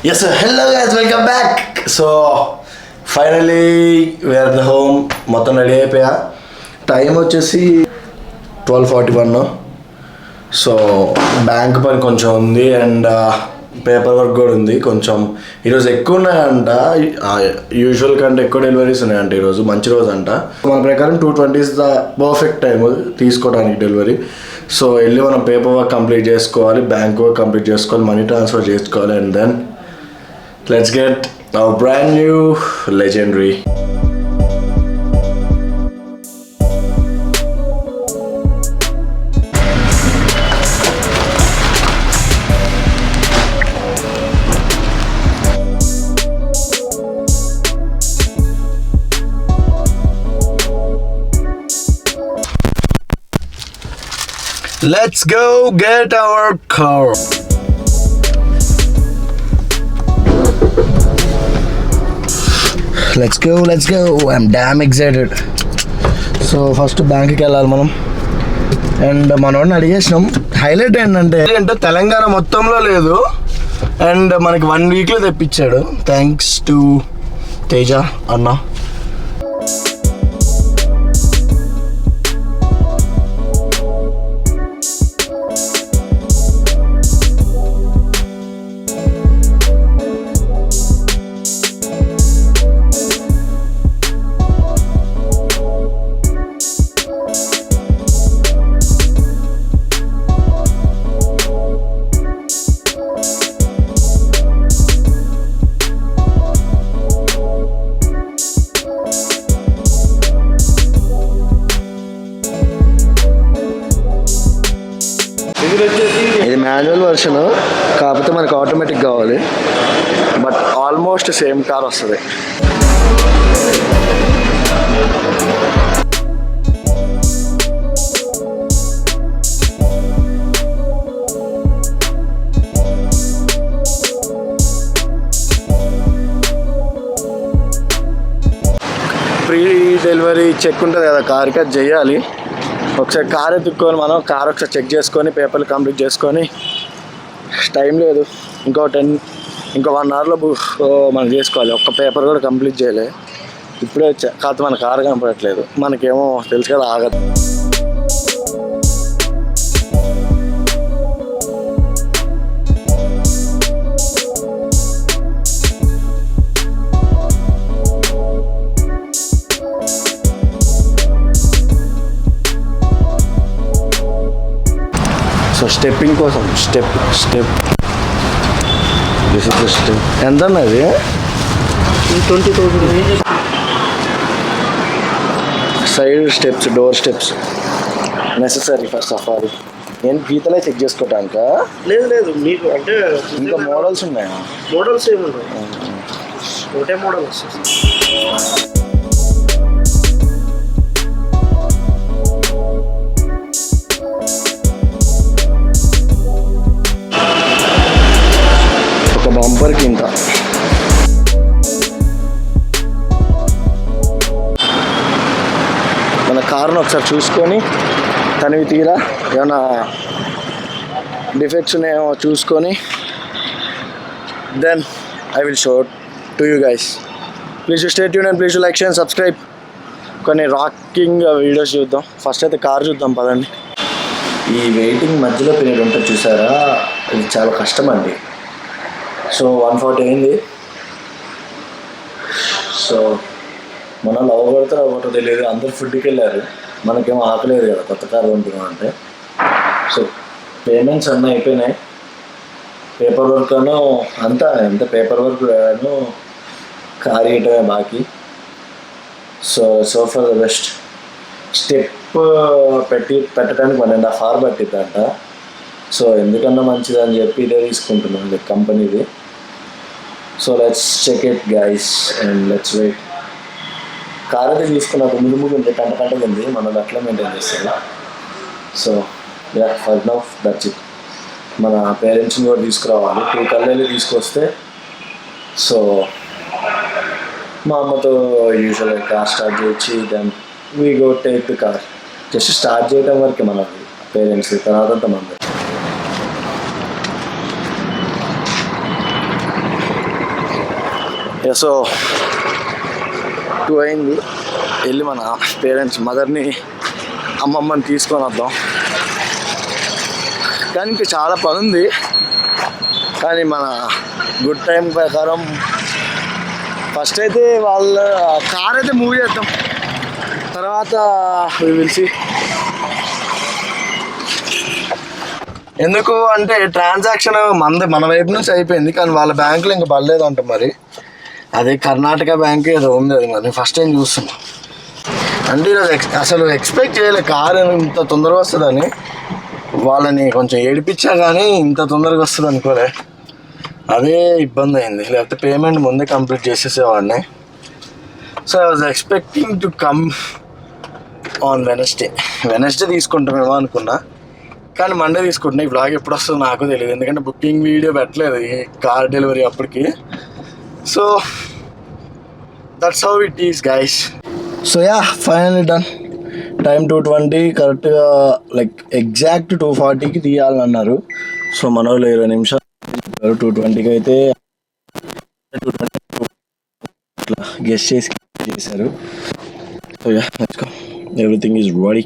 Yes, sir. Hello guys, welcome back. So finally we are at the home. మొత్తం ready అయిపోయా. Time వచ్చేసి 12:41. So bank పని కొంచెం ఉంది అండ్ పేపర్ వర్క్ కూడా ఉంది కొంచెం. ఈరోజు ఎక్కువ ఉన్నాయంట, యూజువల్ కంటే ఎక్కువ డెలివరీస్ ఉన్నాయంట. ఈరోజు మంచి రోజు అంట. మన ప్రకారం 2:20 ఇస్ ద పర్ఫెక్ట్ టైం తీసుకోవడానికి డెలివరీ. సో వెళ్ళి మనం పేపర్ వర్క్ కంప్లీట్ చేసుకోవాలి, బ్యాంక్ వర్క్ కంప్లీట్ చేసుకోవాలి, మనీ ట్రాన్స్ఫర్ చేసుకోవాలి and then let's get our brand new legendary. Let's go get our car. Let's go. I'm damn excited. So first బ్యాంక్కి వెళ్ళాలి మనం. And మనోడిని అడిగేసినాం. Highlight ఏంటంటే తెలంగాణ మొత్తంలో లేదు అండ్ మనకి 1 వీక్లో తెప్పించాడు. థ్యాంక్స్ టు తేజ అన్న. ఇది మాన్యువల్ వర్షన్, కాకపోతే మనకు ఆటోమేటిక్ కావాలి. బట్ ఆల్మోస్ట్ సేమ్ కార్ వస్తుంది. ప్రీ డెలివరీ చెక్ ఉంటుంది కదా కార్కి, అది చేయాలి. ఒకసారి కార్ ఎత్తుక్కొని మనం కార్ ఒకసారి చెక్ చేసుకొని పేపర్లు కంప్లీట్ చేసుకొని, టైం లేదు ఇంకో 1 అవర్లో మనం చేసుకోవాలి. ఒక్క పేపర్ కూడా కంప్లీట్ చేయలే. ఇప్పుడే కాకపోతే మన కారు కనపడట్లేదు. మనకేమో తెలుసు కదా ఆగదు. సో స్టెప్పింగ్ కోసం step this is the step. ఎంత అన్నది? 20,000. Side steps, door steps necessary for safari. నేను గీతలే చెక్ చేసుకోవటానిక? లేదు మీకు అంటే ఇంకా మోడల్స్ ఉన్నాయా? మోడల్స్ ఏమున్నాయి, ఒకటే మోడల్ వస్తుంది. బంపర్కి ఇంత. మన కార్ను ఒకసారి చూసుకొని తనివి తీరా ఏమైనా డిఫెక్ట్స్ ఉన్నాయేమో చూసుకొని then I will show to you guys. Please stay tune and please like share subscribe. కొన్ని రాకింగ్ వీడియోస్ చూద్దాం. ఫస్ట్ అయితే కార్ చూద్దాం పదండి. ఈ వెయిటింగ్ మధ్యలో పీరియడ్ ఉంటుంది చూసారా, ఇది చాలా కష్టం అండి. సో 140 అయింది. సో మనం అవ్వబడితే తెలియదు. అందరు ఫుడ్కి వెళ్ళారు, మనకేమో ఆకలేదు కదా కొత్త కారు కొంటున్నాం అంటే. సో పేమెంట్స్ అన్నీ అయిపోయినాయి. పేపర్ వర్క్ అను అంతా ఎంత పేపర్ వర్క్ అను కార్ ఇవ్వటమే బాకీ. So for the best. Step పెట్టడానికి 1.5 hour పట్టిద్దంట. సో ఎందుకన్నా మంచిదని చెప్పి ఇదే తీసుకుంటున్నాను కంపెనీది. So let's check it guys and let's wait. Car అయితే తీసుకున్నది ముదుముగు ఉంది, కంట ఉంది. మనం అట్లా మెయింటైన్ చేస్తాం. So yeah for now that's it. మన పేరెంట్స్ని కూడా తీసుకురావాలి. 2 కళ్ళని తీసుకొస్తే సో మా అమ్మతో యూజువల్గా కార్ స్టార్ట్ చేయించి then we go take the car. Just start చేయడం వరకే మన పేరెంట్స్, తర్వాత మంది. సో 2 అయింది, వెళ్ళి మన పేరెంట్స్ మదర్ని అమ్మమ్మని తీసుకొని వద్దాం. కానీ ఇంకా చాలా పని ఉంది, కానీ మన గుడ్ టైం ప్రకారం ఫస్ట్ అయితే వాళ్ళ కార్ అయితే మూవ్ చేద్దాం, తర్వాత విల్ సీ. ఎందుకు అంటే ట్రాన్సాక్షన్ మన వైపు నుంచి అయిపోయింది, కానీ వాళ్ళ బ్యాంకులో ఇంకా పడలేదంట. మరి అదే కర్ణాటక బ్యాంక్ ఏదో ఉంది, అది మరి ఫస్ట్ టైం చూస్తున్నాం. అంటే ఈరోజు అసలు ఎక్స్పెక్ట్ చేయలే కారు ఇంత తొందరగా వస్తుందని. వాళ్ళని కొంచెం ఏడిపించా కానీ ఇంత తొందరగా వస్తుంది అనుకోలే. అదే ఇబ్బంది అయింది, లేకపోతే పేమెంట్ ముందే కంప్లీట్ చేసేసేవాడిని. So I was expecting to come on Wednesday తీసుకుంటామేమో అనుకున్నా, కానీ మండే తీసుకుంటున్నా. ఈ బ్లాగ్ ఎప్పుడు వస్తుందో నాకు తెలియదు, ఎందుకంటే బుకింగ్ వీడియో పెట్టలేదు ఈ కార్ డెలివరీ అప్పటికి. So that's how it is guys. So yeah, finally done. Time 2:20, కరెక్ట్గా లైక్ ఎగ్జాక్ట్ 2:40కి తీయాలని అన్నారు. సో మన వాళ్ళు 20 నిమిషాలు 2:20కి అయితే అట్లా గెస్ట్ చేశారు. So yeah, let's go. Everything is ready.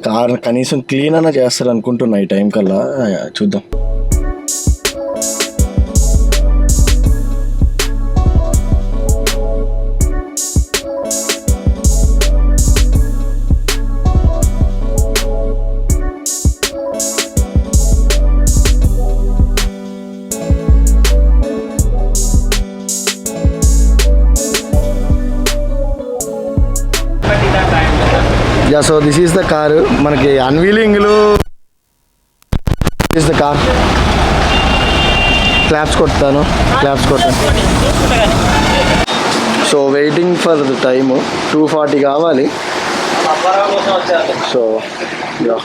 Car కనీసం క్లీన్ అన్నా చేస్తారు అనుకుంటున్నా ఈ టైం కల్లా, చూద్దాం. Yeah, so this is the car. మనకి అన్వీలింగ్లో దిస్ ద కార్. క్లాప్స్ కొట్టాను. So waiting for the time 2:40 కావాలి. So yeah,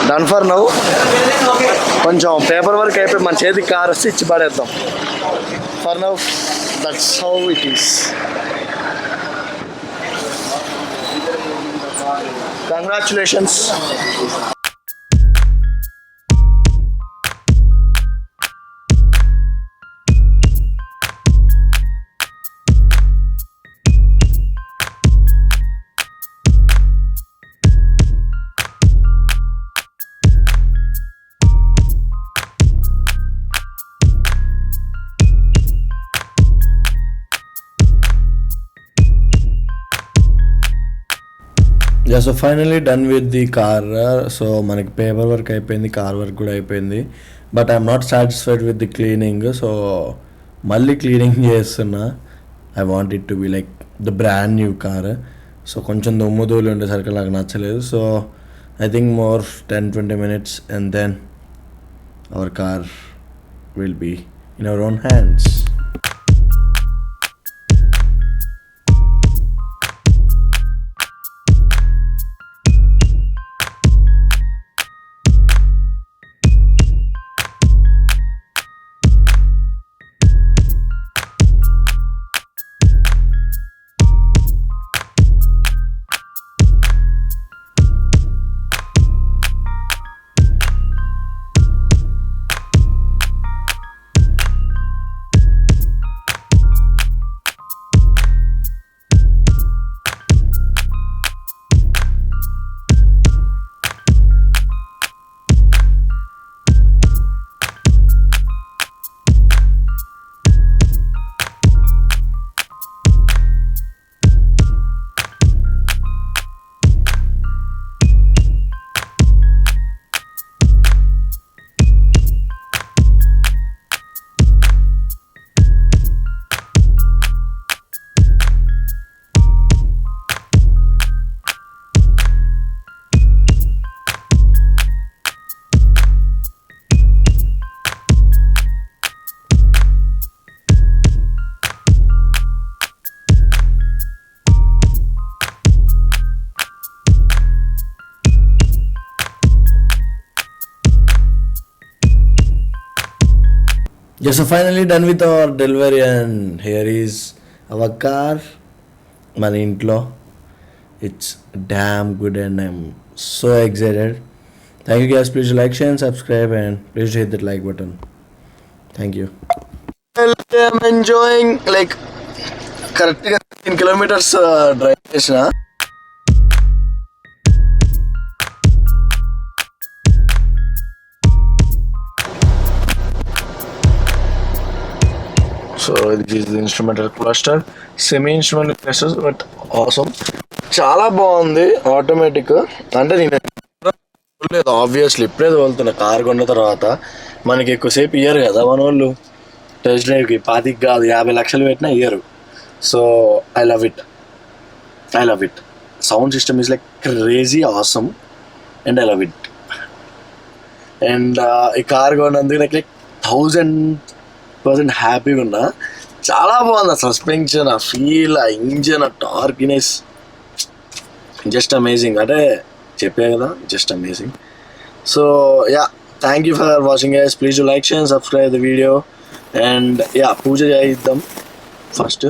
done for now. కొంచెం పేపర్ వర్క్ అయిపోయి మన చేతికి కార్ వస్తే ఇచ్చి పడేద్దాం. For now that's how it is. Congratulations. Yeah, so finally done with the car. So మనకి పేపర్ వర్క్ అయిపోయింది, కార్ వర్క్ కూడా అయిపోయింది. But I'm not satisfied with the cleaning. So మళ్ళీ క్లీనింగ్ చేస్తున్నా. I want it to be like the brand new car. So కొంచెం దుమ్ముదూలు ఉండేసరికి నాకు నచ్చలేదు. So I think more 10-20 minutes and then our car will be in our own hands. Yes, so finally done with our delivery, and here is our car. మన ఇంట్లో it's damn good and I'm so excited. Thank you guys, please like share and subscribe and please hit that like button. Thank you. I'm enjoying like కరెక్ట్గా 10 kilometers drive చేసిన. So ఇది instrumental cluster, semi instrumental cluster, but awesome, చాలా బాగుంది. Automatic అంటే నేను లేదు obviously, ఇప్పుడే తోలుతున్నా. Car కొన్న తర్వాత మనకి ఎక్కువసేపు ఇయ్యరు కదా మన వాళ్ళు టెస్ట్ డ్రైవ్కి. 25 కాదు 50 లక్షలు పెట్టినా ఇయ్యరు. So I love it. Sound system is like crazy awesome and I love it. And ఈ కార్ కొన్నందుకు లైక్ 1000% హ్యాపీగా ఉన్నా. చాలా బాగుంది ఆ సస్పెన్షన్, ఆ ఫీల్, ఆ ఇంజన్, ఆ టార్కినెస్, జస్ట్ అమేజింగ్. అంటే చెప్పే కదా, just amazing. So yeah, thank you for watching guys. Please like share and subscribe the video. And yeah, puja చేయిద్దాం ఫస్ట్.